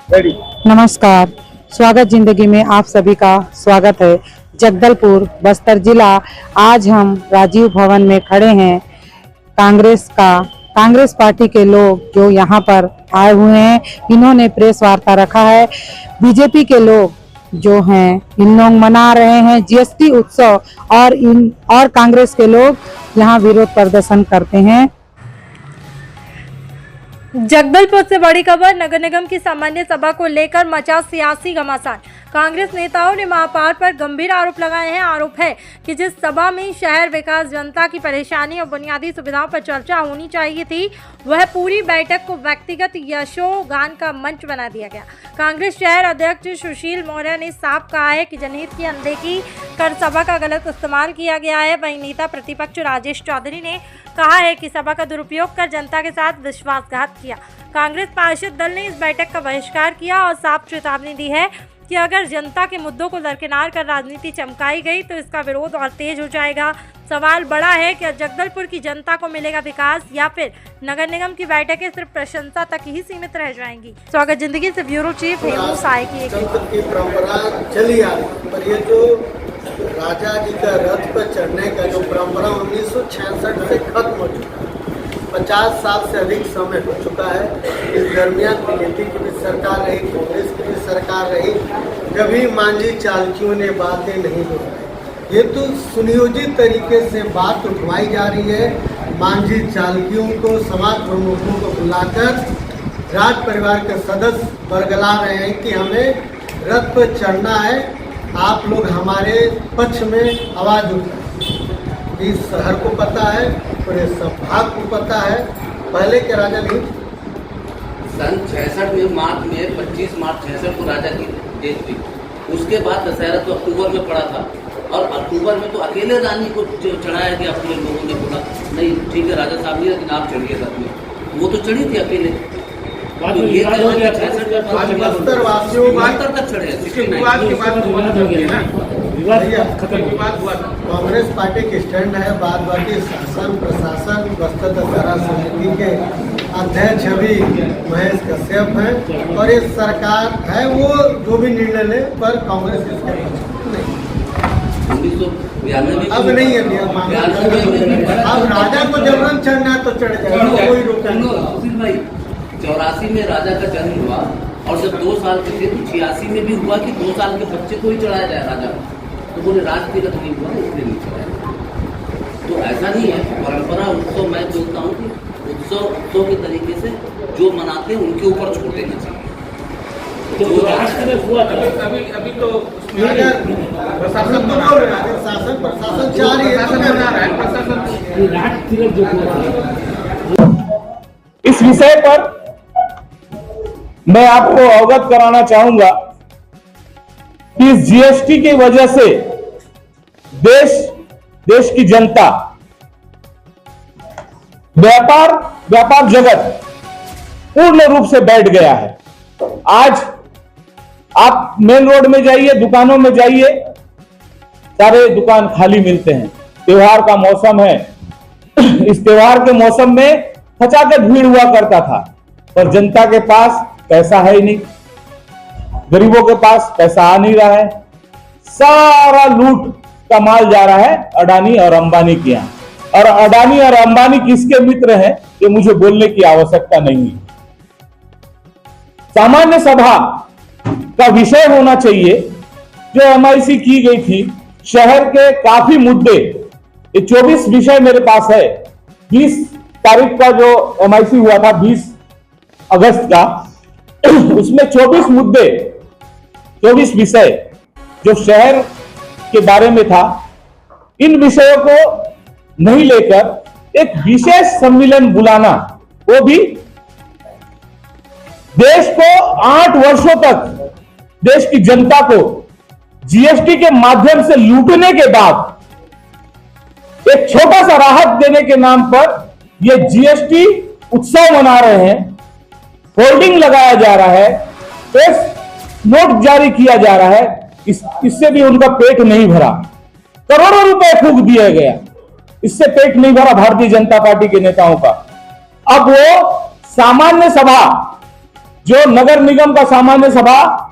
नमस्कार, स्वागत जिंदगी में आप सभी का स्वागत है। जगदलपुर बस्तर जिला, आज हम राजीव भवन में खड़े हैं। कांग्रेस पार्टी के लोग जो यहाँ पर आए हुए हैं, इन्होंने प्रेस वार्ता रखा है। बीजेपी के लोग जो हैं, इन लोग मना रहे हैं जीएसटी उत्सव और कांग्रेस के लोग यहाँ विरोध प्रदर्शन करते हैं। जगदलपुर से बड़ी खबर, नगर निगम की सामान्य सभा को लेकर मचा सियासी घमासान। कांग्रेस नेताओं ने महापौर पर गंभीर आरोप लगाए हैं। आरोप है कि जिस सभा में शहर विकास, जनता की परेशानी और बुनियादी सुविधाओं पर चर्चा होनी चाहिए थी, वह पूरी बैठक को व्यक्तिगत यशोगान का मंच बना दिया गया। कांग्रेस शहर अध्यक्ष सुशील मौर्य ने साफ कहा है कि जनहित की अनदेखी कर सभा का गलत इस्तेमाल किया गया है। वहीं नेता प्रतिपक्ष राजेश चौधरी ने कहा है कि सभा का दुरुपयोग कर जनता के साथ विश्वासघात किया। कांग्रेस पार्षद दल ने इस बैठक का बहिष्कार किया और साफ चेतावनी दी है कि अगर जनता के मुद्दों को दरकिनार कर राजनीति चमकाई गई तो इसका विरोध और तेज हो जाएगा। सवाल बड़ा है कि जगदलपुर की जनता को मिलेगा विकास या फिर नगर निगम की बैठकें सिर्फ प्रशंसा तक ही सीमित रह जाएंगी। स्वागत जिंदगी से ब्यूरो चीफ हेमू साय की परंपरा चली आ रही, पर ये जो राजा जी का रथ पर चढ़ने का जो परंपरा 1966 से खत्म हो चुका है। 50 साल से अधिक समय हो चुका है। इस दरमियान बीजेपी की भी सरकार रही, कांग्रेस की भी सरकार रही, कभी मांझी चालकियों ने बातें नहीं उठाई। ये तो सुनियोजित तरीके से बात उठवाई जा रही है। मांझी चालकियों को, समाज प्रमुखों को बुलाकर राज परिवार के सदस्य बरगला रहे हैं कि हमें रथ पर चढ़ना है, आप लोग हमारे पक्ष में आवाज उठाएं। इस शहर को पता है, पूरे संभाग को पता है। पहले के राजा नहीं, सन 66 में मार्च में 25 मार्च 66 को राजा की डेथ हुई। उसके बाद दशहरा तो अक्टूबर में पड़ा था और अक्टूबर में तो अकेले रानी को चढ़ाया गया। पूरे लोगों ने बोला नहीं ठीक है राजा साहब, लेकिन आप चढ़िए साथ में। वो तो चढ़ी थी अकेले। तो ये बस्तर वासियों तक चढ़े। कांग्रेस पार्टी की स्टैंड है। बाद बाकी शासन प्रशासन बस्तर दशहरा समिति के अध्यक्ष अभी महेश कश्यप हैं और ये सरकार है, वो जो भी निर्णय ले, पर कांग्रेस इसके अब नहीं है। अब राजा को जबरन चढ़ना है तो चढ़ जाएगा, कोई रोका नहीं। 84 में राजा का जन्म हुआ और जब 2 साल के थे तो 86 में भी हुआ कि 2 साल के बच्चे को ही चढ़ाया जाए राजा। तो बोले राज तिलक नहीं हुआ इसलिए नहीं चढ़ाया। तो ऐसा नहीं है। परंपरा उत्सव मैं बोलता हूँ कि उत्सव के तरीके से जो मनाते हैं उनके ऊपर छोड़ देना चाहिए। तो अभी तो प्रशासन चाह रही है। इस विषय पर मैं आपको अवगत कराना चाहूंगा कि इस जीएसटी की वजह से देश की जनता, व्यापार जगत पूर्ण रूप से बैठ गया है। आज आप मेन रोड में जाइए, दुकानों में जाइए, सारे दुकान खाली मिलते हैं। त्योहार का मौसम है। इस त्योहार के मौसम में खचाखच भीड़ हुआ करता था, पर जनता के पास पैसा है ही नहीं, गरीबों के पास पैसा आ नहीं रहा है। सारा लूट का माल जा रहा है अडानी और अंबानी के यहाँ। और अडानी और अंबानी किसके मित्र हैं, ये मुझे बोलने की आवश्यकता नहीं है। सामान्य सभा का विषय होना चाहिए जो एमआईसी की गई थी, शहर के काफी मुद्दे। ये 24 विषय मेरे पास है। 20 तारीख का जो एमआईसी हुआ था 20 अगस्त का, उसमें 24 मुद्दे, 24 विषय जो शहर के बारे में था। इन विषयों को नहीं लेकर एक विशेष सम्मेलन बुलाना, वो भी देश को 8 वर्षों तक देश की जनता को जीएसटी के माध्यम से लूटने के बाद एक छोटा सा राहत देने के नाम पर ये जीएसटी उत्सव मना रहे हैं। होर्डिंग लगाया जा रहा है, प्रेस नोट जारी किया जा रहा है। इससे भी उनका पेट नहीं भरा। करोड़ों रुपए फूंक दिया गया, इससे पेट नहीं भरा भारतीय जनता पार्टी के नेताओं का। अब वो सामान्य सभा जो नगर निगम का सामान्य सभा